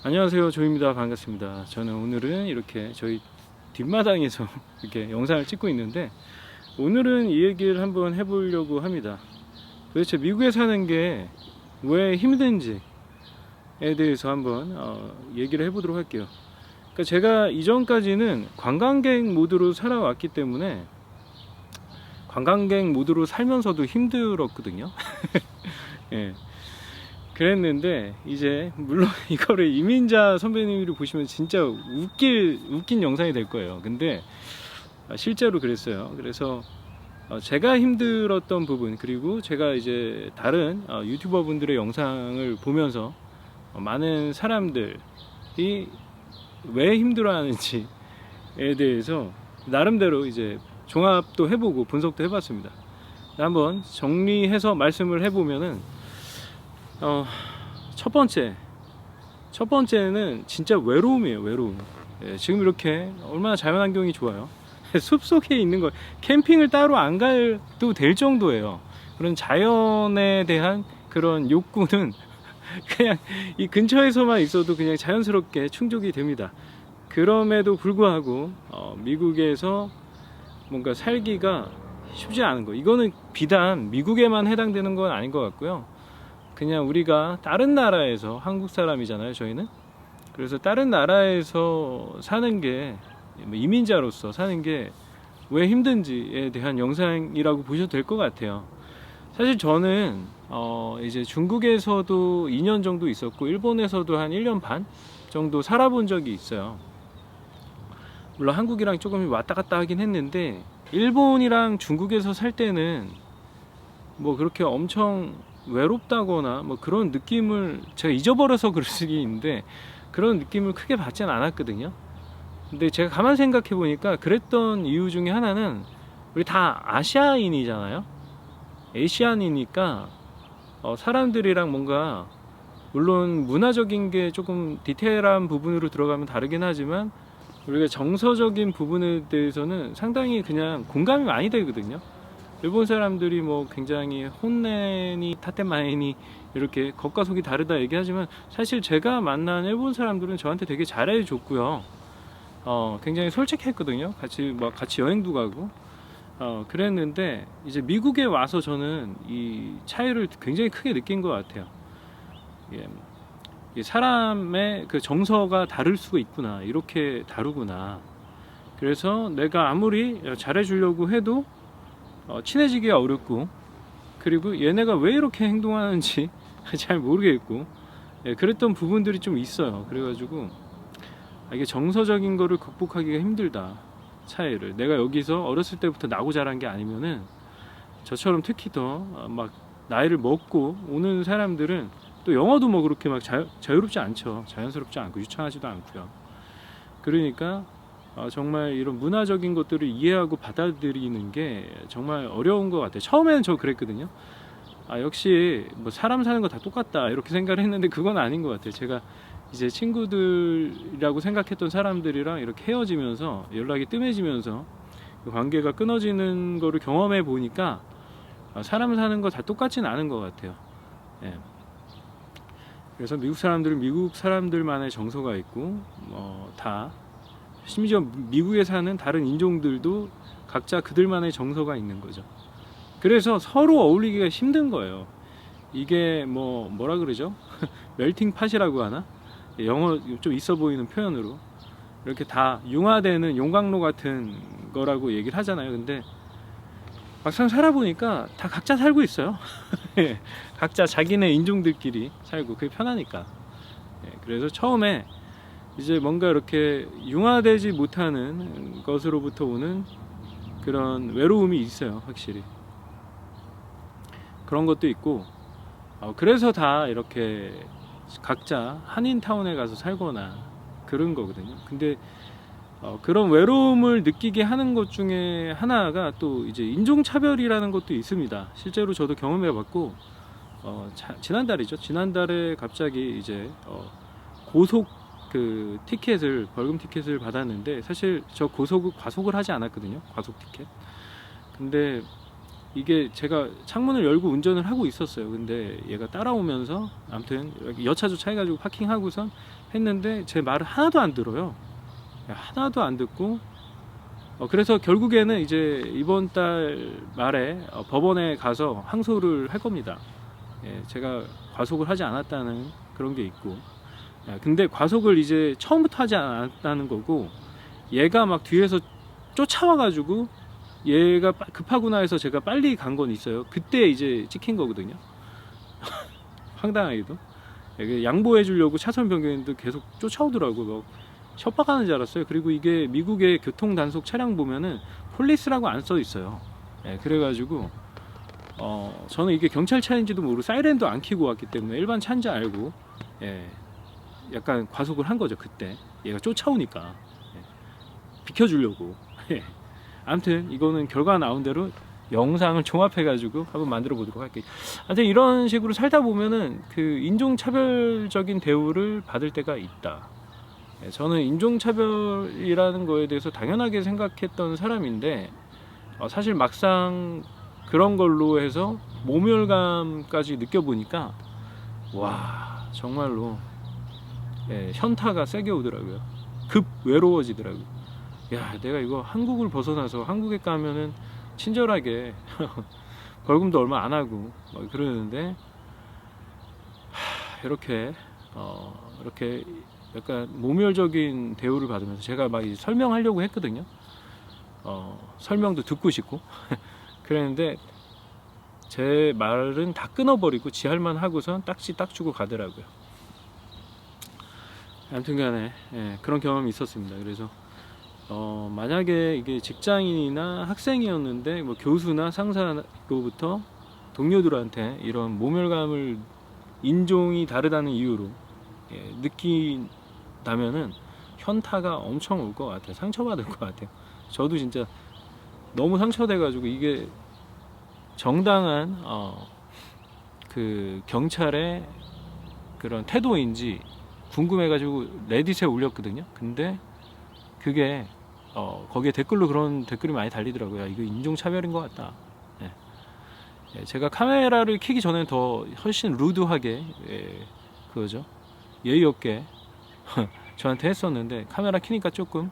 안녕하세요, 조입니다. 반갑습니다. 저는 오늘은 이렇게 저희 뒷마당에서 이렇게 영상을 찍고 있는데, 오늘은 이 얘기를 한번 해보려고 합니다. 도대체 미국에 사는 게 왜 힘든지에 대해서 한번 얘기를 해보도록 할게요. 그러니까 제가 이전까지는 관광객 모드로 살아왔기 때문에 관광객 모드로 살면서도 힘들었거든요. 예. 그랬는데 이제 물론 이거를 이민자 선배님이 보시면 진짜 웃긴 영상이 될 거예요. 근데 실제로 그랬어요. 그래서 제가 힘들었던 부분, 그리고 제가 이제 다른 유튜버 분들의 영상을 보면서 많은 사람들이 왜 힘들어하는지에 대해서 나름대로 이제 종합도 해보고 분석도 해봤습니다. 한번 정리해서 말씀을 해보면은 첫 번째는 진짜 외로움이에요. 외로움. 예, 지금 이렇게 얼마나 자연환경이 좋아요. 숲속에 있는 거, 캠핑을 따로 안 가도 될 정도예요. 그런 자연에 대한 그런 욕구는 그냥 이 근처에서만 있어도 그냥 자연스럽게 충족이 됩니다. 그럼에도 불구하고 미국에서 뭔가 살기가 쉽지 않은 거, 이거는 비단 미국에만 해당되는 건 아닌 것 같고요. 그냥 우리가 다른 나라에서, 한국 사람이잖아요, 저희는. 그래서 다른 나라에서 사는 게, 이민자로서 사는 게 왜 힘든지에 대한 영상이라고 보셔도 될 것 같아요. 사실 저는 이제 중국에서도 2년 정도 있었고, 일본에서도 한 1년 반 정도 살아본 적이 있어요. 물론 한국이랑 조금 왔다 갔다 하긴 했는데, 일본이랑 중국에서 살 때는 뭐 그렇게 엄청 외롭다거나 뭐 그런 느낌을, 제가 잊어버려서 그럴 수도 있는데 그런 느낌을 크게 받진 않았거든요. 근데 제가 가만 생각해 보니까 그랬던 이유 중에 하나는, 우리 다 아시아인이잖아요. 에이시안이니까 사람들이랑 뭔가, 물론 문화적인 게 조금 디테일한 부분으로 들어가면 다르긴 하지만, 우리가 정서적인 부분에 대해서는 상당히 그냥 공감이 많이 되거든요. 일본 사람들이 뭐 굉장히 혼내니 타테마에니 이렇게 겉과 속이 다르다 얘기하지만, 사실 제가 만난 일본 사람들은 저한테 되게 잘해줬고요. 굉장히 솔직했거든요. 같이 여행도 가고. 그랬는데 이제 미국에 와서 저는 이 차이를 굉장히 크게 느낀 것 같아요. 예, 이 사람의 그 정서가 다를 수가 있구나, 이렇게 다르구나. 그래서 내가 아무리 잘해주려고 해도 친해지기가 어렵고, 그리고 얘네가 왜 이렇게 행동하는지 잘 모르겠고, 예, 그랬던 부분들이 좀 있어요. 그래가지고 이게 정서적인 거를 극복하기가 힘들다, 차이를. 내가 여기서 어렸을 때부터 나고 자란 게 아니면은, 저처럼 특히 더 막 나이를 먹고 오는 사람들은 또 영어도 뭐 그렇게 막 자유롭지 않죠. 자연스럽지 않고 유창하지도 않고요. 그러니까 정말 이런 문화적인 것들을 이해하고 받아들이는 게 정말 어려운 것 같아요. 처음에는 저 그랬거든요. 역시 뭐 사람 사는 거 다 똑같다, 이렇게 생각을 했는데 그건 아닌 것 같아요. 제가 이제 친구들이라고 생각했던 사람들이랑 이렇게 헤어지면서, 연락이 뜸해지면서 그 관계가 끊어지는 거를 경험해 보니까 사람 사는 거 다 똑같진 않은 것 같아요. 예. 그래서 미국 사람들은 미국 사람들만의 정서가 있고, 다, 심지어 미국에 사는 다른 인종들도 각자 그들만의 정서가 있는 거죠. 그래서 서로 어울리기가 힘든 거예요. 이게 뭐라 그러죠? 멜팅 팟이라고 하나? 영어 좀 있어 보이는 표현으로 이렇게 다 융화되는 용광로 같은 거라고 얘기를 하잖아요. 근데 막상 살아보니까 다 각자 살고 있어요. 각자 자기네 인종들끼리 살고 그게 편하니까. 그래서 처음에 이제 뭔가 이렇게 융화되지 못하는 것으로부터 오는 그런 외로움이 있어요. 확실히 그런 것도 있고, 그래서 다 이렇게 각자 한인타운에 가서 살거나 그런 거거든요. 근데 그런 외로움을 느끼게 하는 것 중에 하나가 또 이제 인종차별이라는 것도 있습니다. 실제로 저도 경험해봤고, 지난달에 갑자기 이제 고속 그 티켓을, 벌금 티켓을 받았는데, 사실 저 과속을 하지 않았거든요. 과속 티켓. 근데 이게 제가 창문을 열고 운전을 하고 있었어요. 근데 얘가 따라오면서 아무튼 여차저차 해가지고 파킹하고선 했는데 제 말을 하나도 안 들어요. 하나도 안 듣고 그래서 결국에는 이제 이번 달 말에 법원에 가서 항소를 할 겁니다. 예, 제가 과속을 하지 않았다는 그런 게 있고, 근데 과속을 이제 처음부터 하지 않았다는 거고, 얘가 막 뒤에서 쫓아와가지고 얘가 급하구나 해서 제가 빨리 간 건 있어요. 그때 이제 찍힌 거거든요. 황당하게도 양보해 주려고 차선 변경했는데 계속 쫓아오더라고. 막 협박하는 줄 알았어요. 그리고 이게 미국의 교통 단속 차량 보면은 폴리스라고 안 써 있어요. 예, 그래가지고 저는 이게 경찰차인지도 모르고 사이렌도 안 켜고 왔기 때문에 일반 차인지 알고, 예, 약간 과속을 한 거죠. 그때 얘가 쫓아오니까 비켜주려고. 예. 아무튼 이거는 결과 나온 대로 영상을 종합해 가지고 한번 만들어 보도록 할게요. 하여튼 이런 식으로 살다 보면은 그 인종차별적인 대우를 받을 때가 있다. 저는 인종차별이라는 거에 대해서 당연하게 생각했던 사람인데, 사실 막상 그런 걸로 해서 모멸감까지 느껴보니까 와, 정말로 현타가 세게 오더라고요. 급 외로워지더라고요. 야, 내가 이거 한국을 벗어나서 한국에 가면은 친절하게 벌금도 얼마 안 하고 막 그러는데, 이렇게 이렇게 약간 모멸적인 대우를 받으면서 제가 막 설명하려고 했거든요. 설명도 듣고 싶고 그랬는데 제 말은 다 끊어버리고 지 할 만 하고선 딱지 딱 주고 가더라고요. 아무튼간에 그런 경험이 있었습니다. 그래서 만약에 이게 직장인이나 학생이었는데 뭐 교수나 상사로부터 동료들한테 이런 모멸감을 인종이 다르다는 이유로 느낀다면은 현타가 엄청 올 것 같아요. 상처받을 것 같아요. 저도 진짜 너무 상처돼가지고 이게 정당한 그 경찰의 그런 태도인지 궁금해가지고 레딧에 올렸거든요. 근데 그게 거기에 댓글로 그런 댓글이 많이 달리더라고요. 이거 인종차별인 것 같다. 제가 카메라를 켜기 전에는 더 훨씬 루드하게 그거죠, 예의 없게 저한테 했었는데, 카메라 켜니까 조금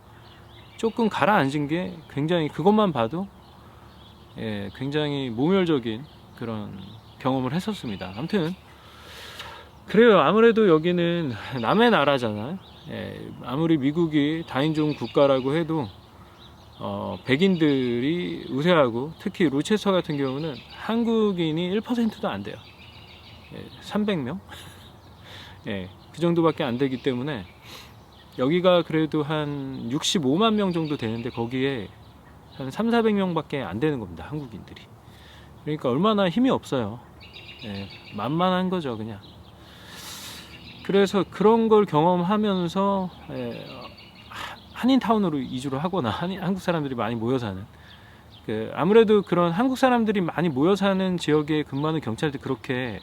가라앉은 게 굉장히, 그것만 봐도 굉장히 모멸적인 그런 경험을 했었습니다. 아무튼 그래요. 아무래도 여기는 남의 나라잖아요. 아무리 미국이 다인종 국가라고 해도 백인들이 우세하고, 특히 로체스터 같은 경우는 한국인이 1%도 안 돼요. 300명? 그 정도밖에 안 되기 때문에 여기가 그래도 한 65만 명 정도 되는데 거기에 한 3,400명밖에 안 되는 겁니다, 한국인들이. 그러니까 얼마나 힘이 없어요. 만만한 거죠, 그냥. 그래서 그런 걸 경험하면서 한인타운으로 이주를 하거나 한국 사람들이 많이 모여 사는, 아무래도 그런 한국 사람들이 많이 모여 사는 지역에 근무하는 경찰들이 그렇게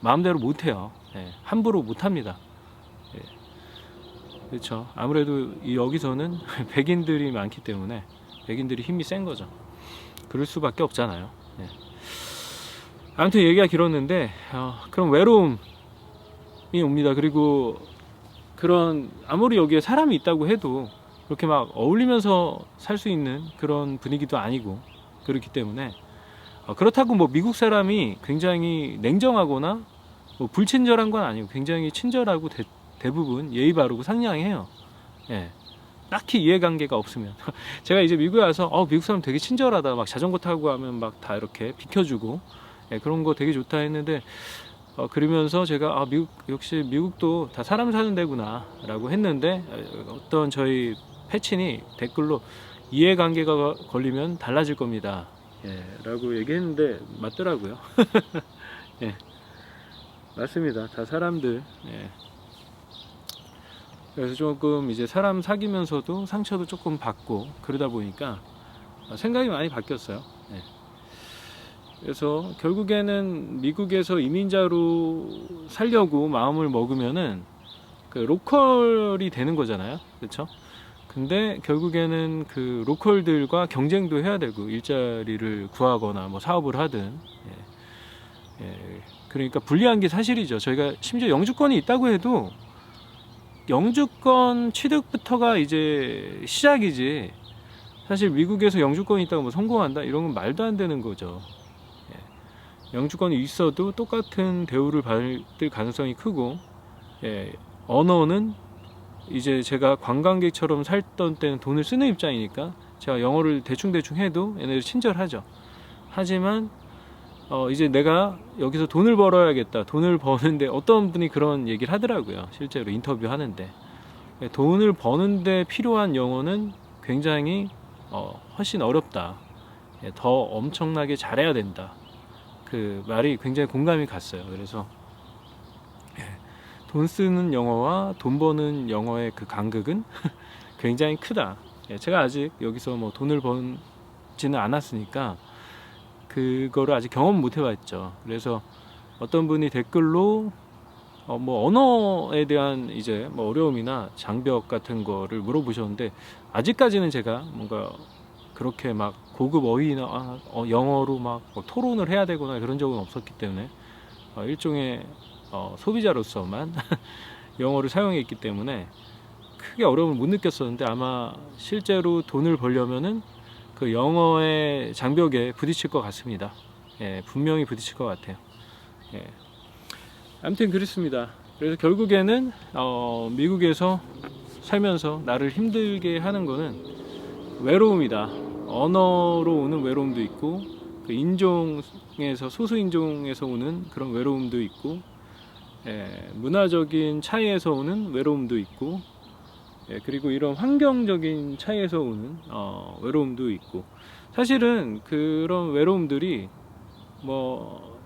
마음대로 못해요. 함부로 못합니다. 그렇죠. 아무래도 여기서는 백인들이 많기 때문에 백인들이 힘이 센 거죠. 그럴 수밖에 없잖아요. 아무튼 얘기가 길었는데 그런 외로움이 옵니다. 그리고 그런, 아무리 여기에 사람이 있다고 해도 그렇게 막 어울리면서 살 수 있는 그런 분위기도 아니고 그렇기 때문에, 그렇다고 뭐 미국 사람이 굉장히 냉정하거나 뭐 불친절한 건 아니고 굉장히 친절하고 대부분 예의 바르고 상냥해요. 딱히 이해관계가 없으면. 제가 이제 미국에 와서 미국 사람 되게 친절하다, 막 자전거 타고 가면 막 다 이렇게 비켜주고 그런 거 되게 좋다 했는데, 그러면서 제가 역시 미국도 다 사람 사는 데구나 라고 했는데, 어떤 저희 패친이 댓글로 이해관계가 걸리면 달라질 겁니다 라고 얘기했는데 맞더라고요. 맞습니다. 다 사람들. 그래서 조금 이제 사람 사귀면서도 상처도 조금 받고 그러다 보니까 생각이 많이 바뀌었어요. 그래서 결국에는 미국에서 이민자로 살려고 마음을 먹으면은 그 로컬이 되는 거잖아요. 그렇죠? 근데 결국에는 그 로컬들과 경쟁도 해야 되고 일자리를 구하거나 뭐 사업을 하든 그러니까 불리한 게 사실이죠. 저희가 심지어 영주권이 있다고 해도 영주권 취득부터가 이제 시작이지, 사실 미국에서 영주권이 있다고 뭐 성공한다 이런 건 말도 안 되는 거죠. 영주권이 있어도 똑같은 대우를 받을 가능성이 크고, 언어는 이제 제가 관광객처럼 살던 때는 돈을 쓰는 입장이니까 제가 영어를 대충 해도 얘네들 친절하죠. 하지만 이제 내가 여기서 돈을 벌어야겠다, 돈을 버는데 어떤 분이 그런 얘기를 하더라고요. 실제로 인터뷰 하는데 돈을 버는데 필요한 영어는 굉장히 훨씬 어렵다, 더 엄청나게 잘해야 된다, 그 말이 굉장히 공감이 갔어요. 그래서 돈 쓰는 영어와 돈 버는 영어의 그 간극은 굉장히 크다. 제가 아직 여기서 뭐 돈을 벌지는 않았으니까 그거를 아직 경험 못 해봤죠. 그래서 어떤 분이 댓글로 뭐 언어에 대한 이제 뭐 어려움이나 장벽 같은 거를 물어보셨는데, 아직까지는 제가 뭔가 그렇게 막 고급 어휘나 영어로 막 토론을 해야 되거나 그런 적은 없었기 때문에 일종의 소비자로서만 영어를 사용했기 때문에 크게 어려움을 못 느꼈었는데, 아마 실제로 돈을 벌려면은 그 영어의 장벽에 부딪힐 것 같습니다. 분명히 부딪힐 것 같아요. 아무튼 그렇습니다. 그래서 결국에는 미국에서 살면서 나를 힘들게 하는 거는 외로움이다. 언어로 오는 외로움도 있고, 그 인종에서, 소수 인종에서 오는 그런 외로움도 있고, 문화적인 차이에서 오는 외로움도 있고, 그리고 이런 환경적인 차이에서 오는 외로움도 있고, 사실은 그런 외로움들이 뭐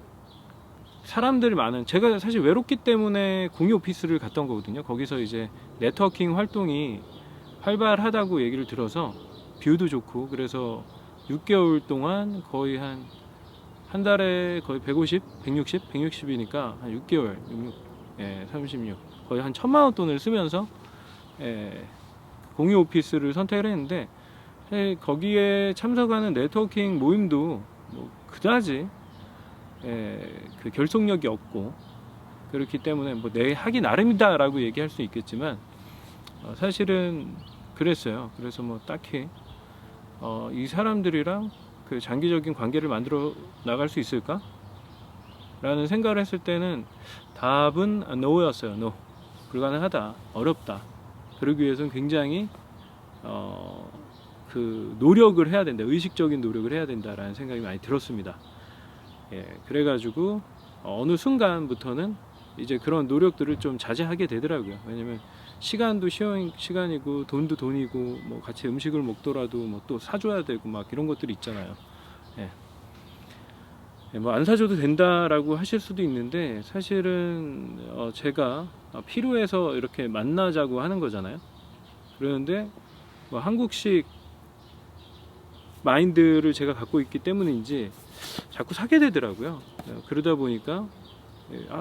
사람들이 많은, 제가 사실 외롭기 때문에 공유 오피스를 갔던 거거든요. 거기서 이제 네트워킹 활동이 활발하다고 얘기를 들어서 뷰도 좋고, 그래서 6개월 동안 거의 한 달에 거의 150, 160, 160이니까 한 6개월, 36, 거의 한 1,000만 원 돈을 쓰면서 공유 오피스를 선택을 했는데, 거기에 참석하는 네트워킹 모임도 뭐 그다지 그 결속력이 없고, 그렇기 때문에 뭐 내 하기 나름이다 라고 얘기할 수 있겠지만 사실은 그랬어요. 그래서 뭐 딱히 이 사람들이랑 그 장기적인 관계를 만들어 나갈 수 있을까? 라는 생각을 했을 때는 답은 no였어요. no. 불가능하다. 어렵다. 그러기 위해서는 굉장히 그 노력을 해야 된다. 의식적인 노력을 해야 된다라는 생각이 많이 들었습니다. 그래가지고 어느 순간부터는 이제 그런 노력들을 좀 자제하게 되더라고요. 왜냐면 시간도 시간이고 돈도 돈이고, 뭐 같이 음식을 먹더라도 뭐 또 사줘야 되고 막 이런 것들이 있잖아요. 뭐 안 사줘도 된다라고 하실 수도 있는데, 사실은 제가 필요해서 이렇게 만나자고 하는 거잖아요. 그러는데 뭐 한국식 마인드를 제가 갖고 있기 때문인지 자꾸 사게 되더라고요. 그러다 보니까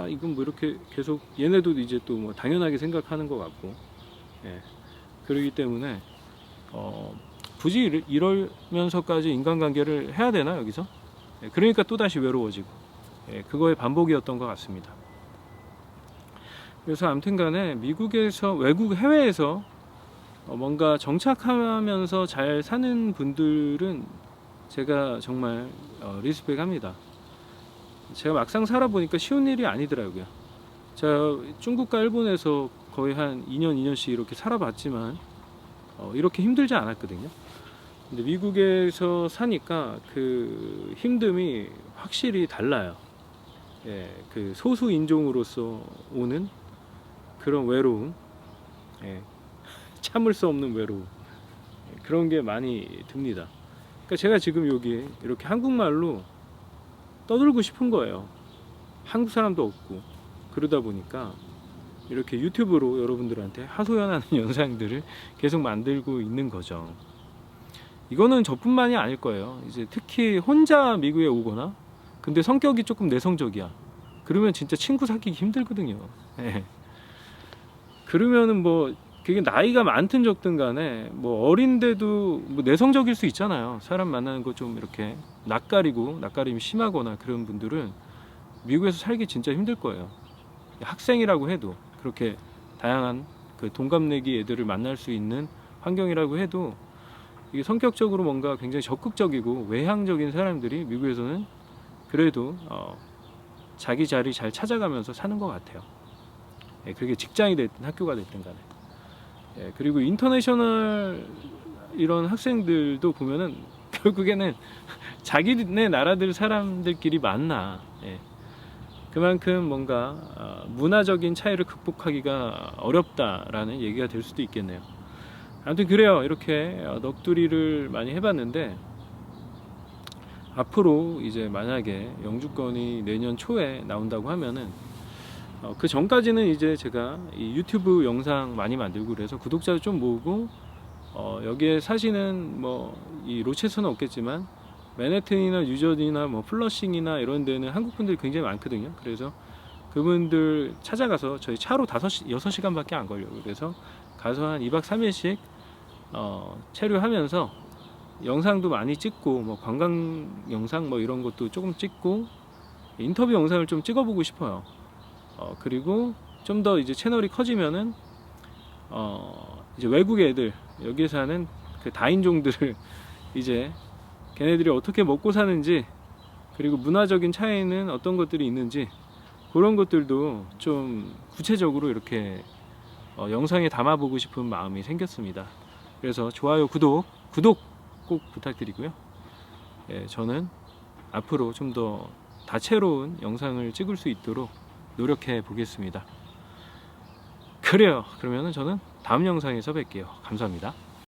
이건 뭐 이렇게 계속, 얘네도 이제 또 뭐 당연하게 생각하는 것 같고, 그러기 때문에 굳이 이러면서까지 인간관계를 해야 되나 여기서? 그러니까 또다시 외로워지고, 그거의 반복이었던 것 같습니다. 그래서 아무튼간에 미국에서, 외국 해외에서 뭔가 정착하면서 잘 사는 분들은 제가 정말 리스펙합니다. 제가 막상 살아보니까 쉬운 일이 아니더라고요. 제가 중국과 일본에서 거의 한 2년, 2년씩 이렇게 살아봤지만 이렇게 힘들지 않았거든요. 근데 미국에서 사니까 그 힘듦이 확실히 달라요. 그 소수 인종으로서 오는 그런 외로움, 참을 수 없는 외로움, 그런 게 많이 듭니다. 그러니까 제가 지금 여기 이렇게 한국말로 떠들고 싶은 거예요. 한국 사람도 없고, 그러다 보니까 이렇게 유튜브로 여러분들한테 하소연하는 영상들을 계속 만들고 있는 거죠. 이거는 저뿐만이 아닐 거예요. 이제 특히 혼자 미국에 오거나, 근데 성격이 조금 내성적이야, 그러면 진짜 친구 사귀기 힘들거든요. 그러면은 뭐 그게 나이가 많든 적든 간에 뭐 어린데도 뭐 내성적일 수 있잖아요. 사람 만나는 거 좀 이렇게 낯가림이 심하거나 그런 분들은 미국에서 살기 진짜 힘들 거예요. 학생이라고 해도 그렇게 다양한 그 동갑내기 애들을 만날 수 있는 환경이라고 해도 이게 성격적으로 뭔가 굉장히 적극적이고 외향적인 사람들이 미국에서는 그래도 자기 자리 잘 찾아가면서 사는 것 같아요. 예, 그게 직장이 됐든 학교가 됐든 간에. 예, 그리고 인터내셔널 이런 학생들도 보면은 결국에는 자기네 나라들 사람들끼리 만나. 예, 그만큼 뭔가 문화적인 차이를 극복하기가 어렵다라는 얘기가 될 수도 있겠네요. 아무튼 그래요. 이렇게 넋두리를 많이 해봤는데 앞으로 이제 만약에 영주권이 내년 초에 나온다고 하면은 그 전까지는 이제 제가 이 유튜브 영상 많이 만들고 그래서 구독자를 좀 모으고 여기에 사시는 뭐 이 로체스는 없겠지만 맨해튼이나 뉴저지나 뭐 플러싱이나 이런 데는 한국 분들이 굉장히 많거든요. 그래서 그분들 찾아가서 저희 차로 6시간밖에 안 걸려요. 그래서 가서 한 2박 3일씩 체류하면서 영상도 많이 찍고 뭐 관광 영상 뭐 이런 것도 조금 찍고 인터뷰 영상을 좀 찍어보고 싶어요. 그리고 좀 더 이제 채널이 커지면은 이제 외국의 애들 여기에 사는 그 다인종들을 이제 걔네들이 어떻게 먹고 사는지 그리고 문화적인 차이는 어떤 것들이 있는지 그런 것들도 좀 구체적으로 이렇게 영상에 담아보고 싶은 마음이 생겼습니다. 그래서 좋아요, 구독 꼭 부탁드리고요. 예, 저는 앞으로 좀 더 다채로운 영상을 찍을 수 있도록 노력해 보겠습니다. 그래요. 그러면은 저는 다음 영상에서 뵐게요. 감사합니다.